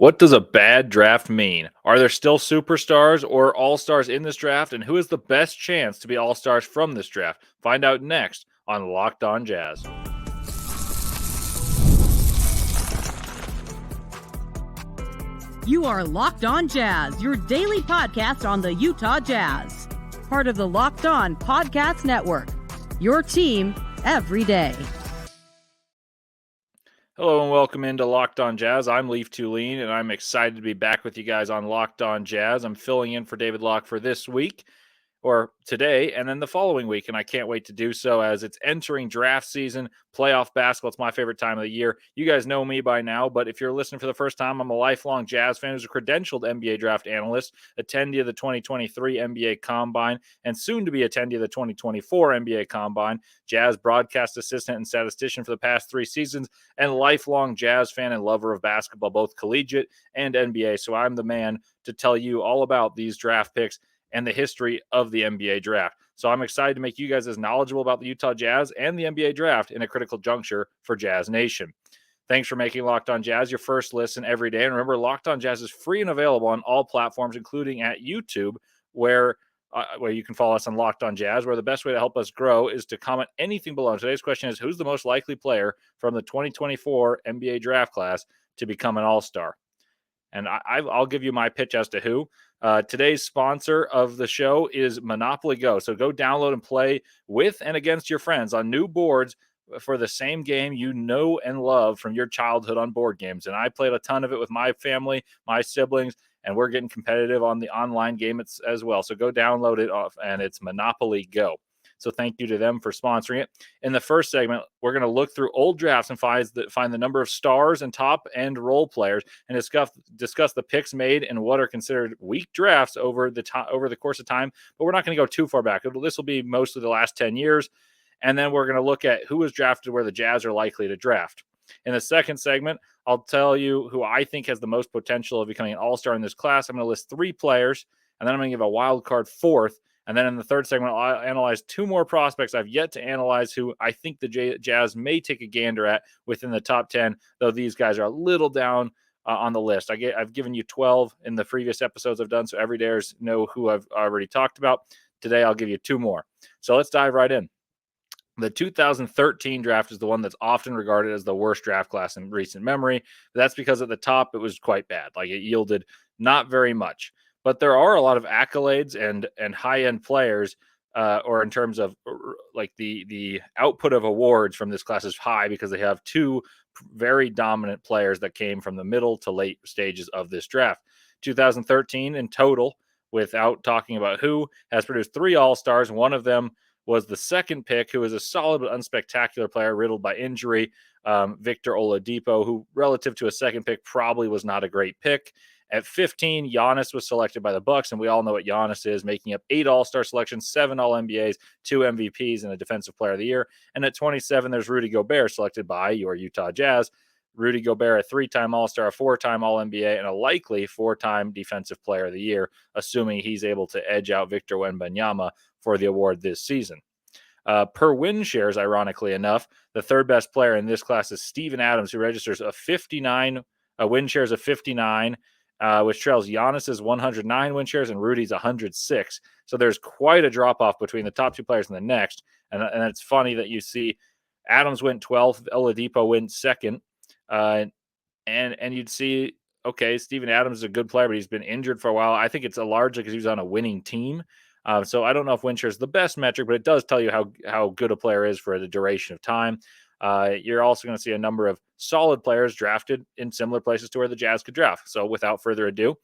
What does a bad draft mean? Are there still superstars or all-stars in this draft? And who has the best chance to be all-stars from this draft? Find out next on Locked On Jazz. You are Locked On Jazz, your daily podcast on the Utah Jazz. Part of the Locked On Podcast Network, your team every day. Hello and welcome into Locked On Jazz. I'm Leif Thulin, and I'm excited to be back with you guys on Locked On Jazz. I'm filling in for David Locke for this week, or today, and then the following week, and I can't wait to do so as it's entering draft season, playoff basketball. It's my favorite time of the year. You guys know me by now, but if you're listening for the first time, I'm a lifelong Jazz fan who's a credentialed NBA draft analyst, attendee of the 2023 NBA Combine, and soon to be attendee of the 2024 NBA Combine, Jazz broadcast assistant and statistician for the past 3 seasons, and lifelong Jazz fan and lover of basketball, both collegiate and NBA. So I'm the man to tell you all about these draft picks and the history of the NBA draft. So I'm excited to make you guys as knowledgeable about the Utah Jazz and the NBA draft in a critical juncture for Jazz Nation. Thanks for making Locked On Jazz your first listen every day. And remember, Locked On Jazz is free and available on all platforms, including at YouTube, where you can follow us on Locked On Jazz, where the best way to help us grow is to comment anything below. And today's question is, who's the most likely player from the 2024 NBA draft class to become an all-star? And I'll give you my pitch as to who. Today's sponsor of the show is Monopoly Go. So go download and play with and against your friends on new boards for the same game you know and love from your childhood on board games. And I played a ton of it with my family, my siblings, and we're getting competitive on the online game as well. So go download it off, and it's Monopoly Go. So thank you to them for sponsoring it. In the first segment, we're going to look through old drafts and find the number of stars and top-end role players and discuss the picks made and what are considered weak drafts over the course of time. But we're not going to go too far back. This will be mostly the last 10 years. And then we're going to look at who was drafted where the Jazz are likely to draft. In the second segment, I'll tell you who I think has the most potential of becoming an all-star in this class. I'm going to list 3 players, and then I'm going to give a wild card fourth. And then in the third segment, I'll analyze 2 more prospects I've yet to analyze who I think the Jazz may take a gander at within the top 10, though these guys are a little down on the list. I've given you 12 in the previous episodes I've done, so everydayers know who I've already talked about. Today, I'll give you 2 more. So let's dive right in. The 2013 draft is the one that's often regarded as the worst draft class in recent memory. That's because at the top, it was quite bad. Like, it yielded not very much. But there are a lot of accolades and high-end players, or in terms of like the output of awards from this class is high because they have 2 very dominant players that came from the middle to late stages of this draft. 2013 in total, without talking about who, has produced 3 All-Stars. One of them was the second pick, who is a solid but unspectacular player riddled by injury, Victor Oladipo, who relative to a second pick probably was not a great pick. At 15, Giannis was selected by the Bucks, and we all know what Giannis is, making up 8 All-Star selections, 7 All-NBAs, 2 MVPs, and a Defensive Player of the Year. And at 27, there's Rudy Gobert, selected by your Utah Jazz. Rudy Gobert, a 3-time All-Star, a 4-time All-NBA, and a likely 4-time Defensive Player of the Year, assuming he's able to edge out Victor Wembanyama for the award this season. Per win shares, ironically enough, the third best player in this class is Steven Adams, who registers a 59 win shares of 59, which trails Giannis's 109 win shares and Rudy's 106. So there's quite a drop-off between the top 2 players and the next. And it's funny that you see Adams went 12th, Oladipo went 2nd. And you'd see, okay, Steven Adams is a good player, but he's been injured for a while. I think it's largely because he was on a winning team. So I don't know if win share is the best metric, but it does tell you how good a player is for the duration of time. You're also going to see a number of solid players drafted in similar places to where the Jazz could draft. So without further ado,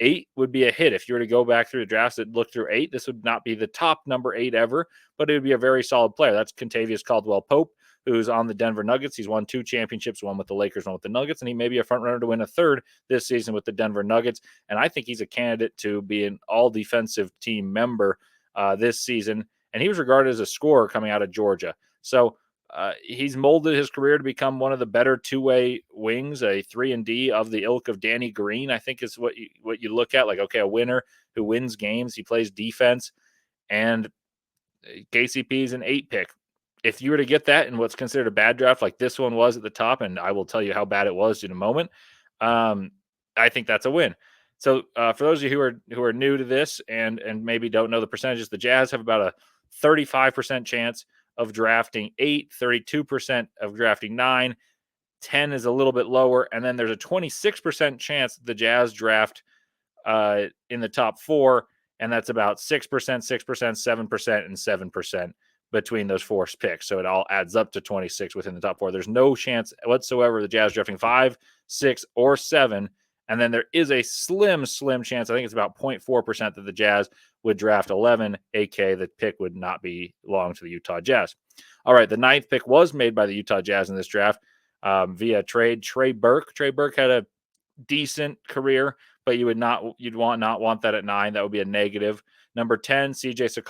8 would be a hit. If you were to go back through the drafts that look through 8, this would not be the top number 8 ever, but it would be a very solid player. That's Kentavious Caldwell-Pope, who's on the Denver Nuggets. He's won 2 championships, one with the Lakers, one with the Nuggets, and he may be a front runner to win a 3rd this season with the Denver Nuggets. And I think he's a candidate to be an all-defensive team member this season. And he was regarded as a scorer coming out of Georgia. So he's molded his career to become one of the better 2-way wings, a 3-and-D of the ilk of Danny Green, I think is what you look at. Like, okay, a winner who wins games, he plays defense, and KCP is an 8 pick. If you were to get that in what's considered a bad draft like this one was at the top, and I will tell you how bad it was in a moment, I think that's a win. So for those of you who are new to this and maybe don't know the percentages, the Jazz have about a 35% chance of drafting 8, 32% of drafting 9, 10 is a little bit lower, and then there's a 26% chance the Jazz draft in the top 4, and that's about 6%, 6%, 7%, and 7% between those 4 picks. So it all adds up to 26 within the top 4. There's no chance whatsoever the Jazz drafting 5, 6, or 7. And then there is a slim chance, I think it's about 0.4%, that the Jazz would draft 11, aka the pick would not belong to the Utah Jazz. All right, the 9th pick was made by the Utah Jazz in this draft via trade. Trey Burke. Trey Burke had a decent career, but you'd not want that at 9. That would be a negative. Number 10, CJ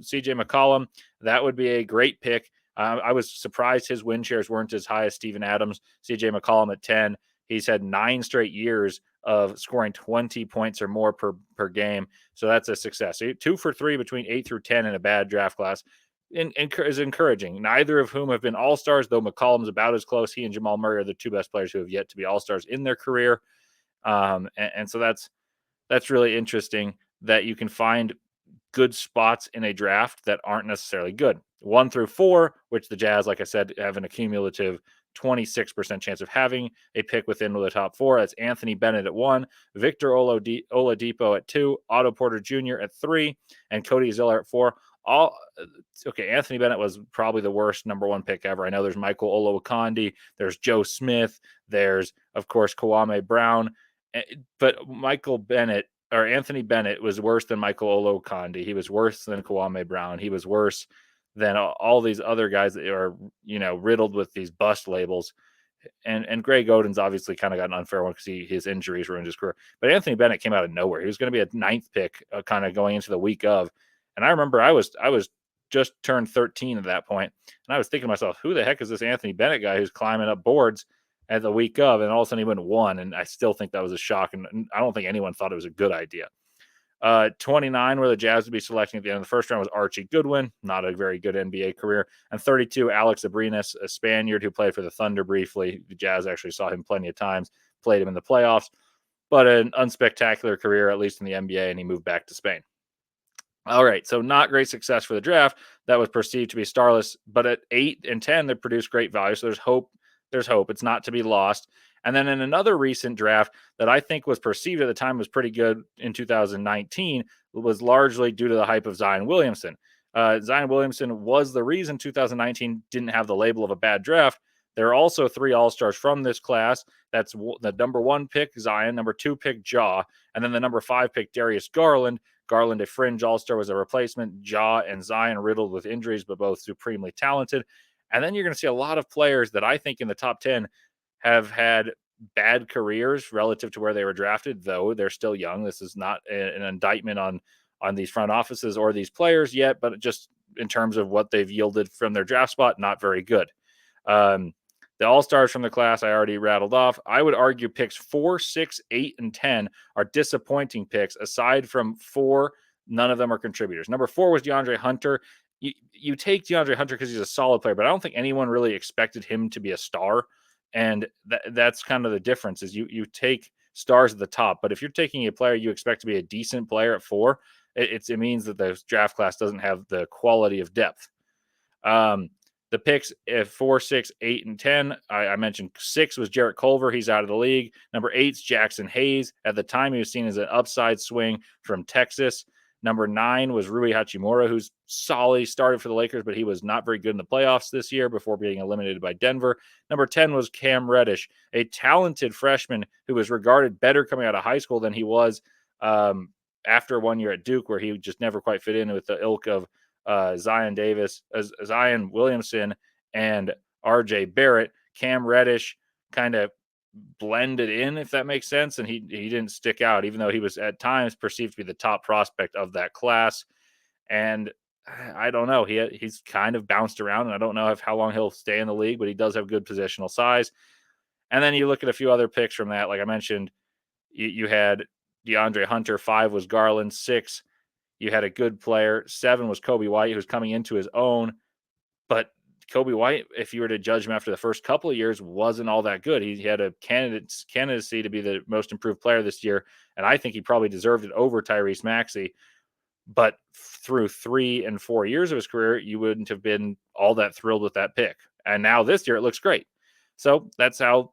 McCollum. That would be a great pick. I was surprised his win shares weren't as high as Steven Adams. CJ McCollum at 10. He's had 9 straight years of scoring 20 points or more per game. So that's a success. So 2 for 3 between 8 through 10 in a bad draft class is encouraging. Neither of whom have been all-stars, though McCollum's about as close. He and Jamal Murray are the 2 best players who have yet to be all-stars in their career. And so that's really interesting that you can find good spots in a draft that aren't necessarily good. 1 through 4, which the Jazz, like I said, have an accumulative 26% chance of having a pick within the top 4. That's Anthony Bennett at 1, Victor Oladipo at 2, Otto Porter Jr. at 3, and Cody Zeller at 4. Anthony Bennett was probably the worst number 1 pick ever. I know there's Michael Olowokandi, there's Joe Smith, there's, of course, Kwame Brown, but Anthony Bennett was worse than Michael Olowokandi. He was worse than Kwame Brown. He was worse than all these other guys that are, riddled with these bust labels. And Greg Oden's obviously kind of got an unfair one because his injuries ruined his career. But Anthony Bennett came out of nowhere. He was going to be a 9th pick kind of going into the week of. And I remember I was just turned 13 at that point, and I was thinking to myself, who the heck is this Anthony Bennett guy who's climbing up boards at the week of? And all of a sudden he went 1, and I still think that was a shock, and I don't think anyone thought it was a good idea. 29, where the Jazz would be selecting at the end of the first round, was Archie Goodwin, not a very good NBA career. And 32, Alex Abrinas, a Spaniard who played for the Thunder briefly. The Jazz actually saw him plenty of times, played him in the playoffs, but an unspectacular career, at least in the NBA, and he moved back to Spain. All right, so not great success for the draft. That was perceived to be starless, but at 8 and 10, they produced great value. So there's hope. There's hope. It's not to be lost. And then in another recent draft that I think was perceived at the time was pretty good in 2019 was largely due to the hype of Zion Williamson. Zion Williamson was the reason 2019 didn't have the label of a bad draft. There are also 3 All-Stars from this class. That's the number 1 pick, Zion, number 2 pick, Ja, and then the number 5 pick, Darius Garland. Garland, a fringe All-Star, was a replacement. Ja and Zion riddled with injuries, but both supremely talented. And then you're going to see a lot of players that I think in the top 10 have had bad careers relative to where they were drafted, though they're still young. This is not an indictment on these front offices or these players yet, but just in terms of what they've yielded from their draft spot, not very good. The All-Stars from the class I already rattled off. I would argue picks 4, 6, 8, and 10 are disappointing picks. Aside from 4, none of them are contributors. Number 4 was DeAndre Hunter. You take DeAndre Hunter because he's a solid player, but I don't think anyone really expected him to be a star. And that's kind of the difference is you take stars at the top. But if you're taking a player you expect to be a decent player at 4, it means that the draft class doesn't have the quality of depth. The picks 4, 6, 8, and 10. I mentioned 6 was Jarrett Culver. He's out of the league. Number 8's Jackson Hayes. At the time, he was seen as an upside swing from Texas. Number 9 was Rui Hachimura, who's solid. He started for the Lakers, but he was not very good in the playoffs this year before being eliminated by Denver. Number 10 was Cam Reddish, a talented freshman who was regarded better coming out of high school than he was after 1 year at Duke, where he just never quite fit in with the ilk of Zion Williamson, and RJ Barrett. Cam Reddish kind of blended in, if that makes sense, and he didn't stick out, even though he was at times perceived to be the top prospect of that class. And I don't know, he's kind of bounced around, and I don't know how long he'll stay in the league, but he does have good positional size. And then you look at a few other picks from that, like I mentioned, you had DeAndre Hunter. 5 was Garland. 6, you had a good player. 7 was Kobe White, who's coming into his own, but Kobe White, if you were to judge him after the first couple of years, wasn't all that good. He had a candidacy to be the most improved player this year, and I think he probably deserved it over Tyrese Maxey. But through 3 and 4 years of his career, you wouldn't have been all that thrilled with that pick. And now this year, it looks great. So that's how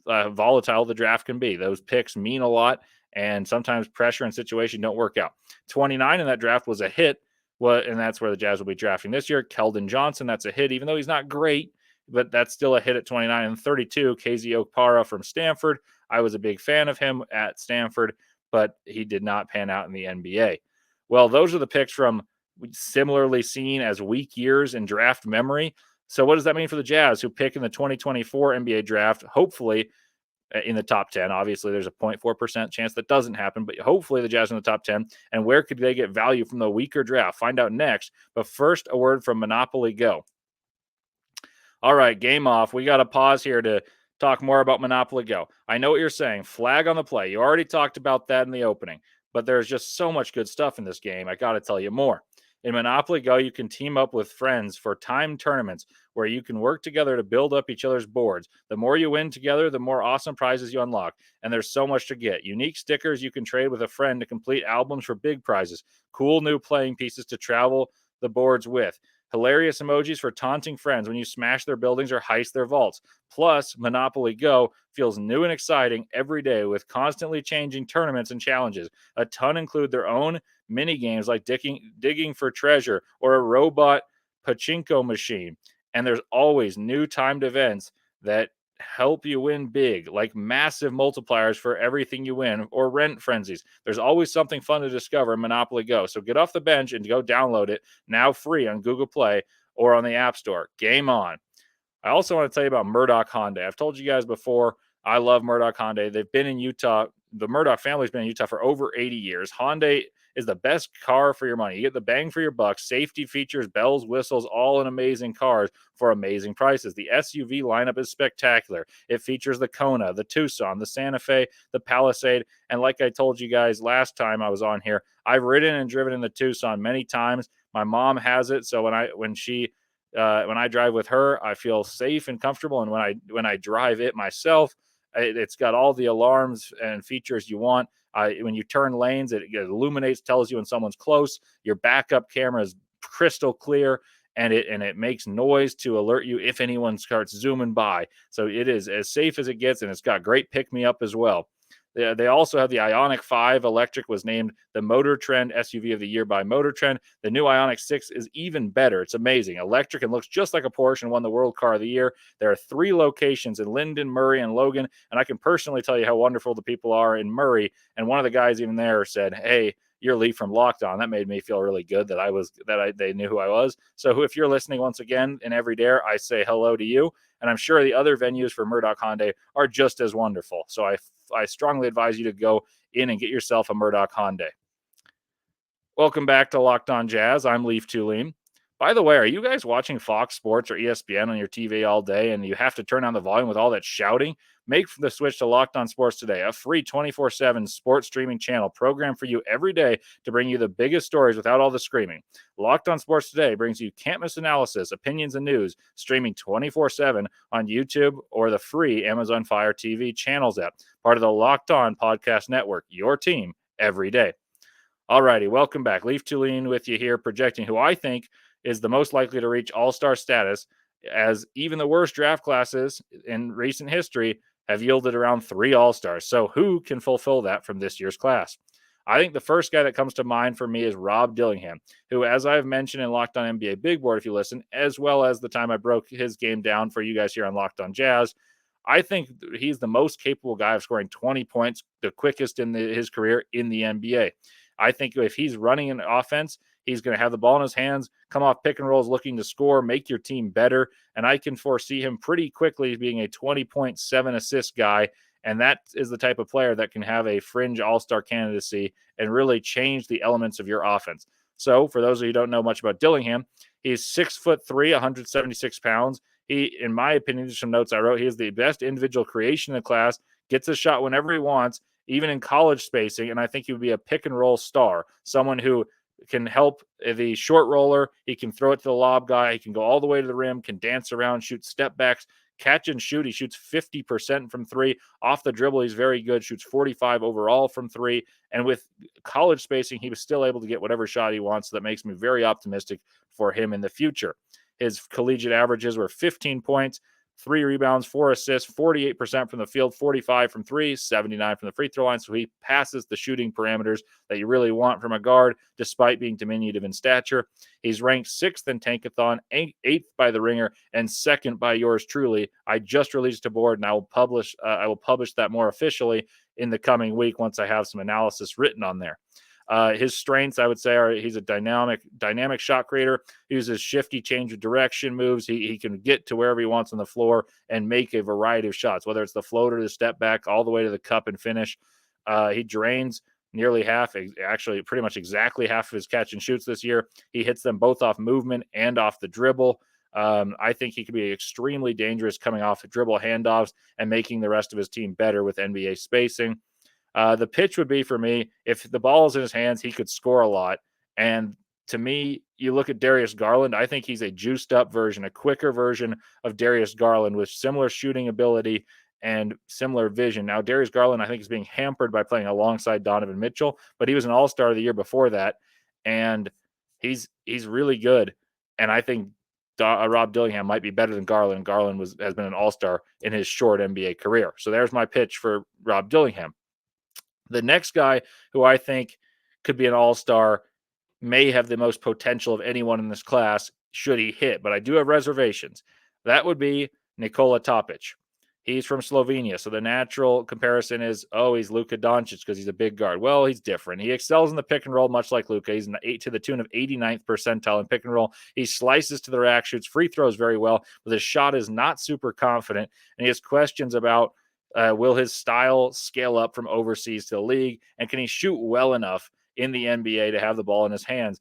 volatile the draft can be. Those picks mean a lot, and sometimes pressure and situation don't work out. 29 in that draft was a hit, and that's where the Jazz will be drafting this year. Keldon Johnson, that's a hit, even though he's not great, but that's still a hit at 29. And 32, KZ Okpara from Stanford. I was a big fan of him at Stanford, but he did not pan out in the NBA. Well, those are the picks from similarly seen as weak years in draft memory. So what does that mean for the Jazz, who pick in the 2024 NBA draft, hopefully in the top 10? Obviously, there's a 0.4% chance that doesn't happen, but hopefully the Jazz in the top 10. And where could they get value from the weaker draft? Find out next. But first, a word from Monopoly Go. All right, game off. We got to pause here to talk more about Monopoly Go. I know what you're saying. Flag on the play. You already talked about that in the opening, but there's just so much good stuff in this game. I got to tell you more. In Monopoly Go, you can team up with friends for timed tournaments where you can work together to build up each other's boards. The more you win together, the more awesome prizes you unlock. And there's so much to get. Unique stickers you can trade with a friend to complete albums for big prizes. Cool new playing pieces to travel the boards with. Hilarious emojis for taunting friends when you smash their buildings or heist their vaults. Plus, Monopoly Go feels new and exciting every day with constantly changing tournaments and challenges. A ton include their own mini games like digging for treasure or a robot pachinko machine. And there's always new timed events that help you win big, like massive multipliers for everything you win or rent frenzies. There's always something fun to discover in Monopoly Go. So get off the bench and go download it now free on Google Play or on the App Store. Game on. I also want to tell you about Murdoch Hyundai. I've told you guys before, I love Murdoch Hyundai. They've been in Utah. The Murdoch family's been in Utah for over 80 years. Hyundai is the best car for your money. You get the bang for your buck, safety features, bells, whistles, all in amazing cars for amazing prices. The SUV lineup is spectacular. It features the Kona, the Tucson, the Santa Fe, the Palisade, and like I told you guys last time I was on here, I've ridden and driven in the Tucson many times. My mom has it, so when I drive with her, I feel safe and comfortable, and when I drive it myself, it's got all the alarms and features you want. When you turn lanes, it illuminates, tells you when someone's close. Your backup camera is crystal clear, and it makes noise to alert you if anyone starts zooming by. So it is as safe as it gets, and it's got great pick-me-up as well. They also have the Ioniq 5 electric, was named the Motor Trend SUV of the Year by Motor Trend. The new Ioniq 6 is even better. It's amazing. Electric and looks just like a Porsche and won the World Car of the Year. There are 3 locations in Linden, Murray, and Logan, and I can personally tell you how wonderful the people are in Murray. And one of the guys even there said, "Hey, you're Leif from Locked On." That made me feel really good that they knew who I was. So if you're listening once again in Every Dare, I say hello to you. And I'm sure the other venues for Murdoch Hyundai are just as wonderful. So I strongly advise you to go in and get yourself a Murdoch Hyundai. Welcome back to Locked On Jazz. I'm Leif Thulin. By the way, are you guys watching Fox Sports or ESPN on your TV all day and you have to turn on the volume with all that shouting? Make the switch to Locked On Sports today, a free 24/7 sports streaming channel programmed for you every day to bring you the biggest stories without all the screaming. Locked On Sports Today brings you can't-miss analysis, opinions, and news, streaming 24/7 on YouTube or the free Amazon Fire TV channels app, part of the Locked On Podcast Network, your team every day. All righty, welcome back. Leif Thulin with you here, projecting who I think is the most likely to reach all-star status, as even the worst draft classes in recent history have yielded around 3 all-stars. So who can fulfill that from this year's class? I think the first guy that comes to mind for me is Rob Dillingham, who, as I've mentioned in Locked On NBA Big Board, if you listen, as well as the time I broke his game down for you guys here on Locked On Jazz, I think he's the most capable guy of scoring 20 points, the quickest in his career in the NBA. I think if he's running an offense, he's going to have the ball in his hands, come off pick and rolls looking to score, make your team better. And I can foresee him pretty quickly being a 20.7 assist guy. And that is the type of player that can have a fringe all-star candidacy and really change the elements of your offense. So for those of you who don't know much about Dillingham, he's 6'3", 176 pounds. He, in my opinion, there's some notes I wrote, he is the best individual creation in the class, gets a shot whenever he wants, even in college spacing, and I think he would be a pick-and-roll star, someone who can help the short roller. He can throw it to the lob guy. He can go all the way to the rim, can dance around, shoot step backs, catch and shoot. He shoots 50% from three. Off the dribble, he's very good, shoots 45 overall from three. And with college spacing, he was still able to get whatever shot he wants. So that makes me very optimistic for him in the future. His collegiate averages were 15 points, 3 rebounds, 4 assists, 48% from the field, 45 from three, 79 from the free throw line. So he passes the shooting parameters that you really want from a guard, despite being diminutive in stature. He's ranked 6th in Tankathon, 8th by the Ringer, and 2nd by yours truly. I just released a board, and I will publish that more officially in the coming week once I have some analysis written on there. His strengths, I would say, are he's a dynamic shot creator. He uses shifty change of direction moves. He can get to wherever he wants on the floor and make a variety of shots, whether it's the floater, the step back, all the way to the cup and finish. He drains nearly half, actually pretty much exactly half of his catch and shoots this year. He hits them both off movement and off the dribble. I think he could be extremely dangerous coming off the dribble handoffs and making the rest of his team better with NBA spacing. The pitch would be for me, if the ball is in his hands, he could score a lot. And to me, you look at Darius Garland, I think he's a juiced up version, a quicker version of Darius Garland with similar shooting ability and similar vision. Now, Darius Garland, I think, is being hampered by playing alongside Donovan Mitchell, but he was an all-star the year before that. And he's really good. And I think Rob Dillingham might be better than Garland. Garland has been an all-star in his short NBA career. So there's my pitch for Rob Dillingham. The next guy who I think could be an all-star, may have the most potential of anyone in this class should he hit, but I do have reservations. That would be Nikola Topic. He's from Slovenia, so the natural comparison is, he's Luka Doncic because he's a big guard. Well, he's different. He excels in the pick and roll, much like Luka. He's to the tune of 89th percentile in pick and roll. He slices to the rack, shoots free throws very well, but his shot is not super confident, and he has questions about will his style scale up from overseas to the league, and can he shoot well enough in the NBA to have the ball in his hands?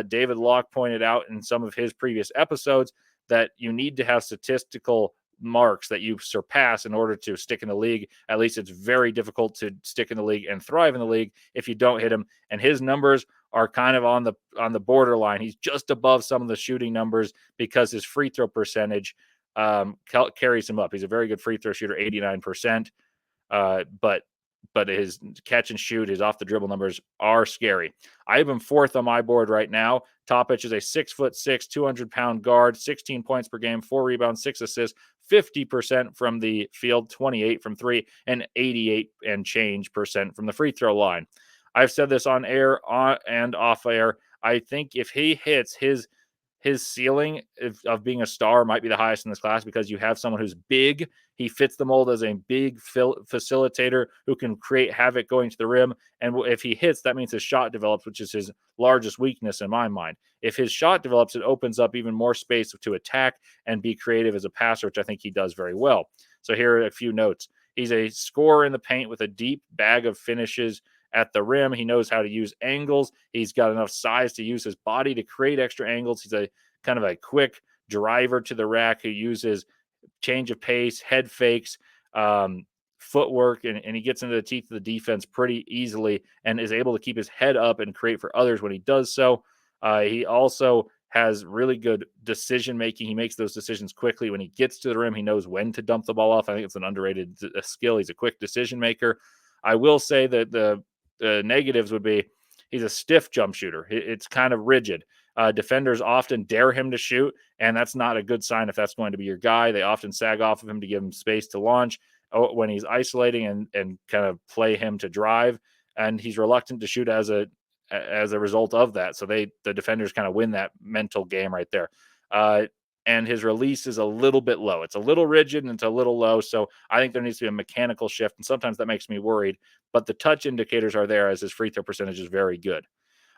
David Locke pointed out in some of his previous episodes that you need to have statistical marks that you surpass in order to stick in the league. At least it's very difficult to stick in the league and thrive in the league if you don't hit him. And his numbers are kind of on the borderline. He's just above some of the shooting numbers because his free throw percentage carries him up. He's a very good free throw shooter, 89%. But his catch and shoot, his off the dribble numbers are scary. I have him 4th on my board right now. Topic is a 6'6", 200-pound guard, 16 points per game, 4 rebounds, 6 assists, 50% from the field, 28 from three, and 88 and change percent from the free throw line. I've said this on air and off air. I think if he hits his ceiling of being a star might be the highest in this class because you have someone who's big. He fits the mold as a big facilitator who can create havoc going to the rim. And if he hits, that means his shot develops, which is his largest weakness in my mind. If his shot develops, it opens up even more space to attack and be creative as a passer, which I think he does very well. So here are a few notes. He's a scorer in the paint with a deep bag of finishes at the rim. He knows how to use angles. He's got enough size to use his body to create extra angles. He's a kind of a quick driver to the rack who uses change of pace, head fakes, footwork, and he gets into the teeth of the defense pretty easily and is able to keep his head up and create for others when he does so. He also has really good decision making. He makes those decisions quickly. When he gets to the rim, he knows when to dump the ball off. I think it's an underrated skill. He's a quick decision maker. I will say that the negatives would be he's a stiff jump shooter. It's kind of rigid. Defenders often dare him to shoot, and that's not a good sign if that's going to be your guy. They often sag off of him to give him space to launch when he's isolating and kind of play him to drive, and he's reluctant to shoot as a result of that. So the defenders kind of win that mental game right there. And his release is a little bit low. It's a little rigid and it's a little low. So I think there needs to be a mechanical shift. And sometimes that makes me worried, but the touch indicators are there as his free throw percentage is very good.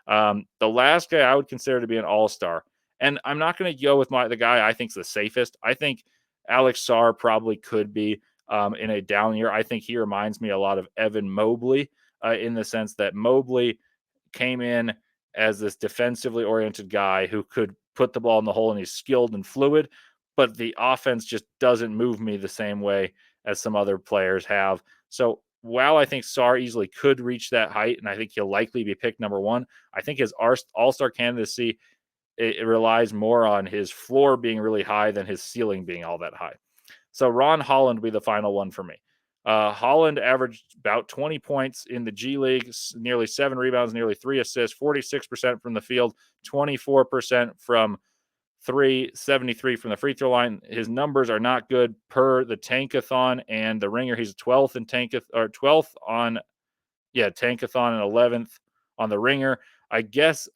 The last guy I would consider to be an all-star, and I'm not going to go with the guy I think is the safest. I think Alex Sarr probably could be in a down year. I think he reminds me a lot of Evan Mobley in the sense that Mobley came in as this defensively oriented guy who could put the ball in the hole, and he's skilled and fluid, but the offense just doesn't move me the same way as some other players have. So while I think Sar easily could reach that height, and I think he'll likely be picked number one, I think his all-star candidacy, it relies more on his floor being really high than his ceiling being all that high. So Ron Holland will be the final one for me. Holland averaged about 20 points in the G League, nearly 7 rebounds, nearly 3 assists, 46% from the field, 24% from three, 73 from the free throw line. His numbers are not good per the Tankathon and the Ringer. He's 12th in or 12th on Tankathon and 11th on the Ringer. I'd guess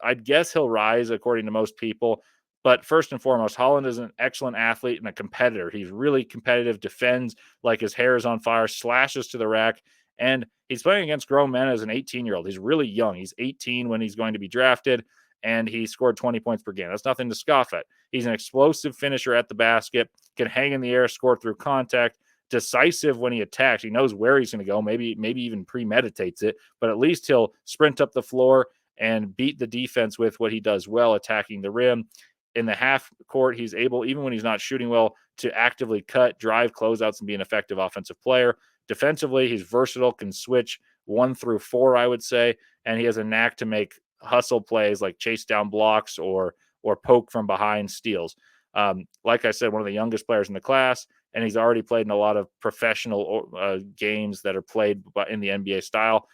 he'll rise according to most people. But first and foremost, Holland is an excellent athlete and a competitor. He's really competitive, defends like his hair is on fire, slashes to the rack, and he's playing against grown men as an 18-year-old. He's really young. He's 18 when he's going to be drafted, and he scored 20 points per game. That's nothing to scoff at. He's an explosive finisher at the basket, can hang in the air, score through contact, decisive when he attacks. He knows where he's going to go, maybe even premeditates it, but at least he'll sprint up the floor and beat the defense with what he does well, attacking the rim. In the half court, he's able, even when he's not shooting well, to actively cut, drive closeouts, and be an effective offensive player. Defensively, he's versatile, can switch 1 through 4, I would say, and he has a knack to make hustle plays like chase down blocks or poke from behind steals. Like I said, one of the youngest players in the class, and he's already played in a lot of professional games that are played in the NBA style.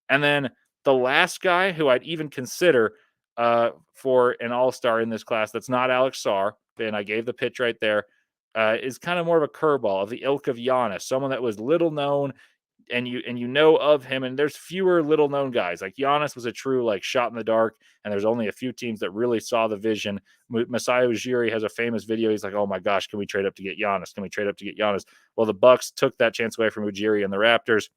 And then the last guy who I'd even consider for an all-star in this class that's not Alex Sarr, and I gave the pitch right there, is kind of more of a curveball of the ilk of Giannis, someone that was little known, and you know of him, and there's fewer little known guys. Like Giannis was a true like shot in the dark, and there's only a few teams that really saw the vision. Masai Ujiri has a famous video. He's like, "Oh my gosh, can we trade up to get Giannis? Can we trade up to get Giannis?" Well, the Bucks took that chance away from Ujiri and the Raptors,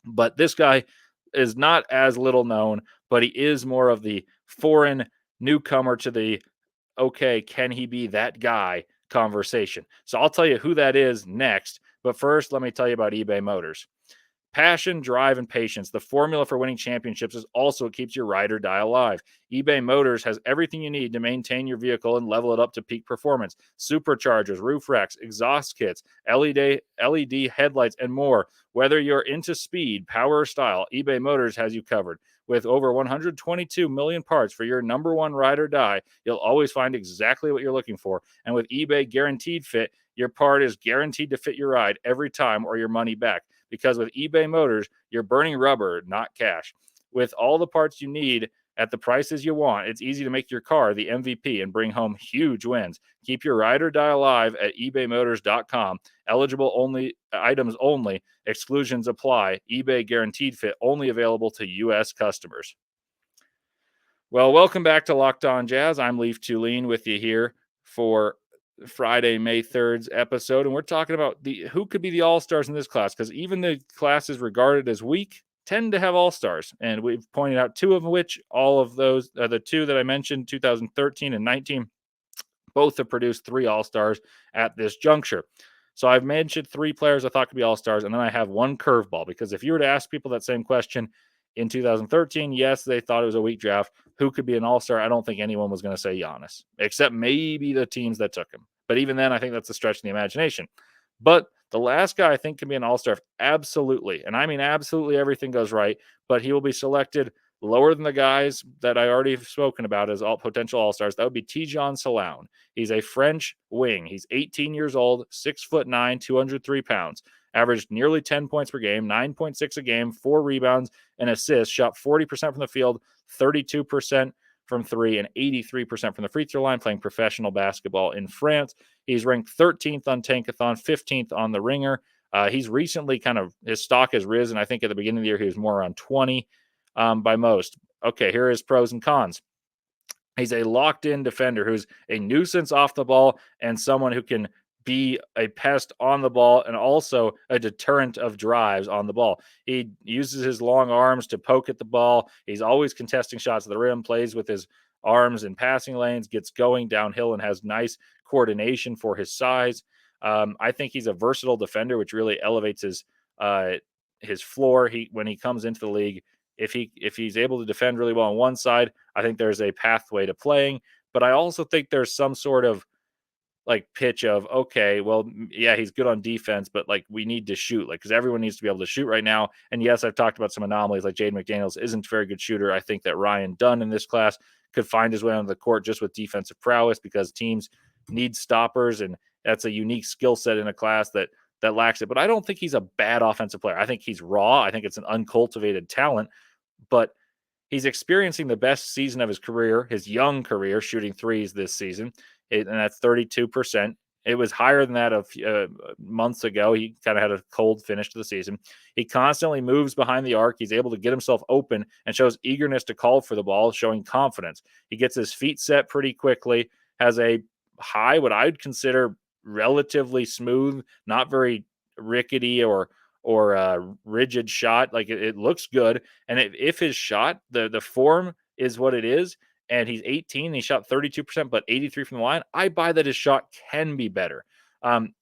but this guy is not as little known, but he is more of the foreign newcomer to the okay, can he be that guy conversation. So I'll tell you who that is next. But first, let me tell you about eBay Motors. Passion, drive, and patience. The formula for winning championships is also what keeps your ride or die alive. eBay Motors has everything you need to maintain your vehicle and level it up to peak performance. Superchargers, roof racks, exhaust kits, LED headlights, and more. Whether you're into speed, power, or style, eBay Motors has you covered. With over 122 million parts for your number one ride or die, you'll always find exactly what you're looking for. And with eBay Guaranteed Fit, your part is guaranteed to fit your ride every time or your money back. Because with eBay Motors, you're burning rubber, not cash. With all the parts you need at the prices you want, it's easy to make your car the MVP and bring home huge wins. Keep your ride or die alive at ebaymotors.com. Eligible only items only. Exclusions apply. eBay Guaranteed Fit only available to U.S. customers. Well, welcome back to Locked On Jazz. I'm Leif Thulin with you here for Friday, May 3rd's episode, and we're talking about who could be the all-stars in this class, because even the classes regarded as weak tend to have all-stars, and we've pointed out two of which, all of those, the two that I mentioned, 2013 and 19, both have produced 3 all-stars at this juncture. So I've mentioned 3 players I thought could be all-stars, and then I have one curveball, because if you were to ask people that same question in 2013, yes, they thought it was a weak draft. Who could be an all-star? I don't think anyone was going to say Giannis, except maybe the teams that took him. But even then, I think that's a stretch in the imagination. But the last guy I think can be an all-star, absolutely. And I mean, absolutely everything goes right, but he will be selected lower than the guys that I already have spoken about as all potential all-stars. That would be Tidjane Salaün. He's a French wing. He's 18 years old, 6'9", 203 pounds. Averaged nearly 10 points per game, 9.6 a game, 4 rebounds and assists, shot 40% from the field, 32% from 3, and 83% from the free throw line, playing professional basketball in France. He's ranked 13th on Tankathon, 15th on the Ringer. He's recently his stock has risen. I think at the beginning of the year, he was more around 20 by most. Okay, here are his pros and cons. He's a locked-in defender who's a nuisance off the ball and someone who can be a pest on the ball and also a deterrent of drives on the ball. He uses his long arms to poke at the ball. He's always contesting shots at the rim, plays with his arms in passing lanes, gets going downhill, and has nice coordination for his size. I think he's a versatile defender, which really elevates his floor. When he comes into the league, if he's able to defend really well on one side, I think there's a pathway to playing. But I also think there's some sort of like pitch of, okay, well, yeah, he's good on defense, but like we need to shoot, like, because everyone needs to be able to shoot right now. And yes, I've talked about some anomalies, like Jaden McDaniels isn't a very good shooter. I think that Ryan Dunn in this class could find his way onto the court just with defensive prowess, because teams need stoppers, and that's a unique skill set in a class that lacks it. But I don't think he's a bad offensive player. I think he's raw. I think it's an uncultivated talent, but he's experiencing the best season of his career, his young career, shooting threes this season, and that's 32%. It was higher than that a few months ago. He kind of had a cold finish to the season. He constantly moves behind the arc. He's able to get himself open and shows eagerness to call for the ball, showing confidence. He gets his feet set pretty quickly, has a high, what I'd consider relatively smooth, not very rickety or rigid shot. Like it looks good. And if his shot, the form is what it is, and he's 18, he shot 32%, but 83 from the line, I buy that his shot can be better.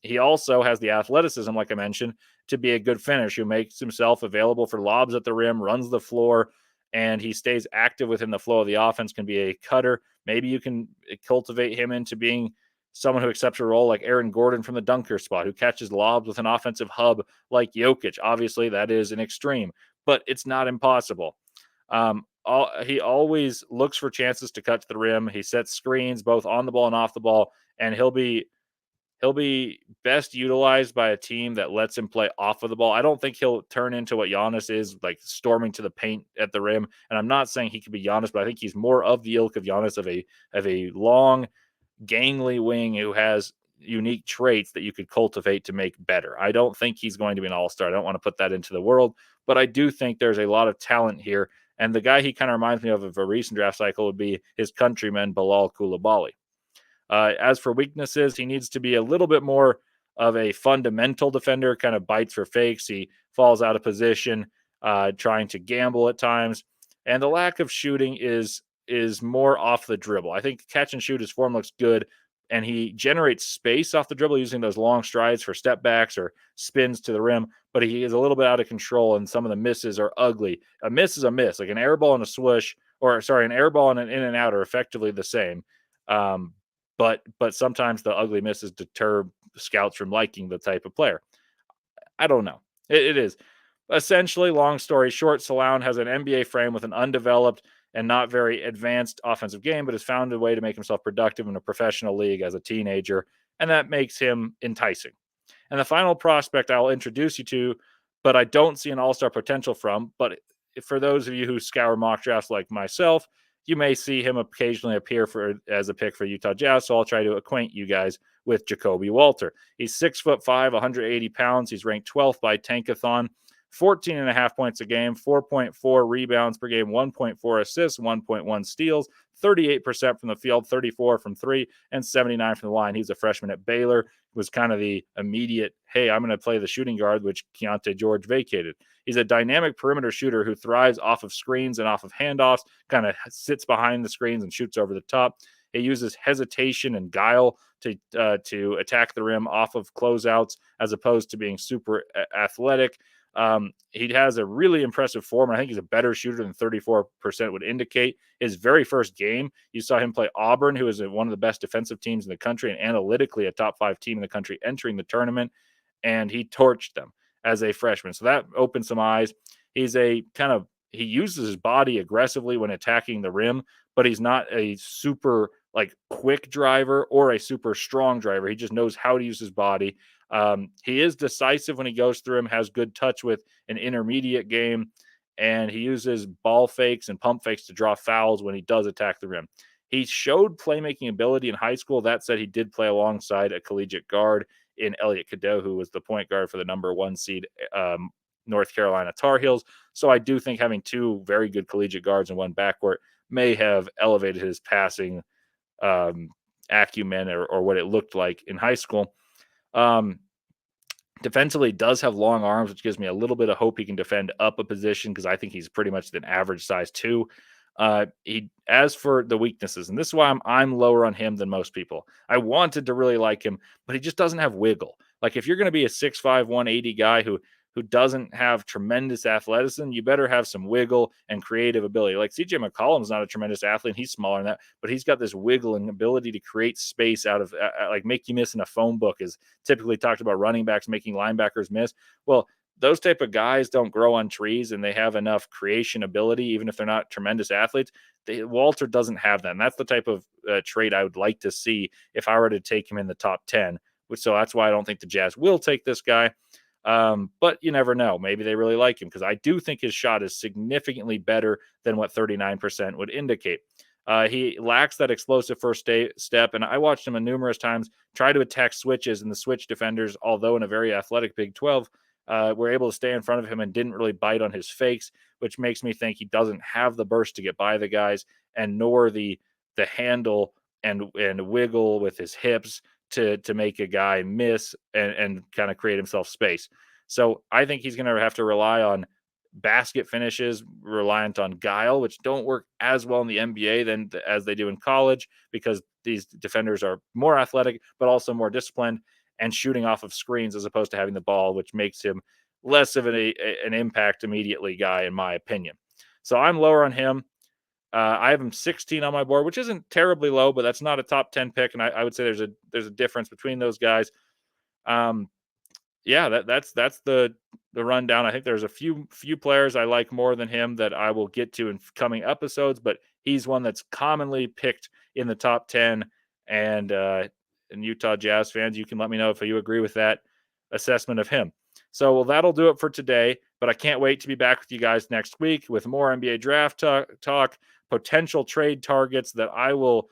He also has the athleticism, like I mentioned, to be a good finisher, who makes himself available for lobs at the rim, runs the floor, and he stays active within the flow of the offense, can be a cutter. Maybe you can cultivate him into being someone who accepts a role like Aaron Gordon from the dunker spot, who catches lobs with an offensive hub like Jokic. Obviously, that is an extreme, but it's not impossible. He always looks for chances to cut to the rim. He sets screens both on the ball and off the ball, and he'll be best utilized by a team that lets him play off of the ball. I don't think he'll turn into what Giannis is, like storming to the paint at the rim. And I'm not saying he could be Giannis, but I think he's more of the ilk of Giannis, of a long, gangly wing who has unique traits that you could cultivate to make better. I don't think he's going to be an all-star. I don't want to put that into the world, but I do think there's a lot of talent here. And the guy he kind of reminds me of a recent draft cycle would be his countryman, Bilal Coulibaly. As for weaknesses, he needs to be a little bit more of a fundamental defender, kind of bites for fakes. He falls out of position, trying to gamble at times. And the lack of shooting is more off the dribble. I think catch and shoot, his form looks good, and he generates space off the dribble using those long strides for step backs or spins to the rim, but he is a little bit out of control, and some of the misses are ugly. A miss is a miss. Like an air ball and a swoosh, or sorry, an air ball and an in and out are effectively the same. But sometimes the ugly misses deter scouts from liking the type of player. I don't know. It is. Essentially, long story short, Salaun has an NBA frame with an undeveloped and not very advanced offensive game, but has found a way to make himself productive in a professional league as a teenager, and that makes him enticing. And the final prospect I'll introduce you to, but I don't see an all-star potential from, but for those of you who scour mock drafts like myself, you may see him occasionally appear as a pick for Utah Jazz, so I'll try to acquaint you guys with Jacoby Walter. He's 6'5", 180 pounds. He's ranked 12th by Tankathon. 14.5 points a game, 4.4 rebounds per game, 1.4 assists, 1.1 steals, 38% from the field, 34 from three, and 79 from the line. He's a freshman at Baylor. Was kind of the immediate, hey, I'm going to play the shooting guard, which Keontae George vacated. He's a dynamic perimeter shooter who thrives off of screens and off of handoffs, kind of sits behind the screens and shoots over the top. He uses hesitation and guile to attack the rim off of closeouts, as opposed to being super athletic. He has a really impressive form. I think he's a better shooter than 34% would indicate. His very first game, you saw him play Auburn, who is one of the best defensive teams in the country and analytically a top 5 team in the country entering the tournament, and he torched them as a freshman. So that opened some eyes. He's he uses his body aggressively when attacking the rim, but he's not a super quick driver or a super strong driver. He just knows how to use his body. He is decisive when he goes through him, has good touch with an intermediate game, and he uses ball fakes and pump fakes to draw fouls when he does attack the rim. He showed playmaking ability in high school. That said, he did play alongside a collegiate guard in Elliot Cadeau, who was the point guard for the number 1 seed North Carolina Tar Heels. So I do think having 2 very good collegiate guards in one backcourt may have elevated his passing acumen or what it looked like in high school. Defensively does have long arms, which gives me a little bit of hope he can defend up a position, because I think he's pretty much an average size 2. As for the weaknesses, and this is why I'm lower on him than most people. I wanted to really like him, but he just doesn't have wiggle. Like if you're going to be a 6'5", 180 guy who who doesn't have tremendous athleticism, you better have some wiggle and creative ability. Like CJ McCollum's not a tremendous athlete. He's smaller than that, but he's got this wiggle and ability to create space out of like make you miss in a phone book is typically talked about running backs making linebackers miss. Well, those type of guys don't grow on trees and they have enough creation ability, even if they're not tremendous athletes. Walter doesn't have that. And that's the type of trait I would like to see if I were to take him in the top 10. So that's why I don't think the Jazz will take this guy. But you never know. Maybe they really like him because I do think his shot is significantly better than what 39% would indicate. He lacks that explosive first step, and I watched him numerous times try to attack switches, and the switch defenders, although in a very athletic Big 12, were able to stay in front of him and didn't really bite on his fakes, which makes me think he doesn't have the burst to get by the guys, and nor the handle and wiggle with his hips to make a guy miss and kind of create himself space. So I think he's going to have to rely on basket finishes, reliant on guile, which don't work as well in the NBA as they do in college because these defenders are more athletic, but also more disciplined and shooting off of screens as opposed to having the ball, which makes him less of an impact immediately guy, in my opinion. So I'm lower on him. I have him 16 on my board, which isn't terribly low, but that's not a top 10 pick. And I would say there's a difference between those guys. Yeah, that's the rundown. I think there's a few players I like more than him that I will get to in coming episodes, but he's one that's commonly picked in the top 10. And Utah Jazz fans, you can let me know if you agree with that assessment of him. So, well, that'll do it for today, but I can't wait to be back with you guys next week with more NBA draft talk, potential trade targets that I will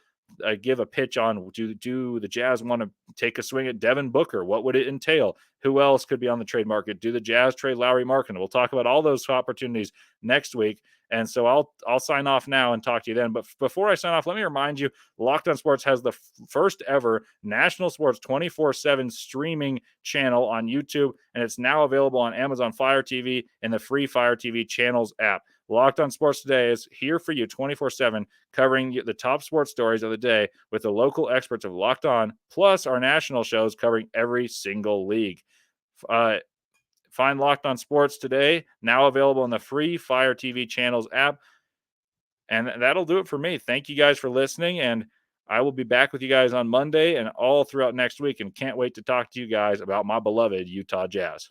give a pitch on. Do the Jazz want to take a swing at Devin Booker? What would it entail? Who else could be on the trade market? Do the Jazz trade Lauri Markkanen? We'll talk about all those opportunities next week. And so I'll sign off now and talk to you then. But before I sign off, let me remind you, Locked On Sports has the first ever national sports 24/7 streaming channel on YouTube, and it's now available on Amazon Fire TV and the free Fire TV channels app. Locked On Sports Today is here for you 24/7, covering the top sports stories of the day with the local experts of Locked On, plus our national shows covering every single league. Find Locked On Sports Today, now available in the free Fire TV channels app. And that'll do it for me. Thank you guys for listening, and I will be back with you guys on Monday and all throughout next week, and can't wait to talk to you guys about my beloved Utah Jazz.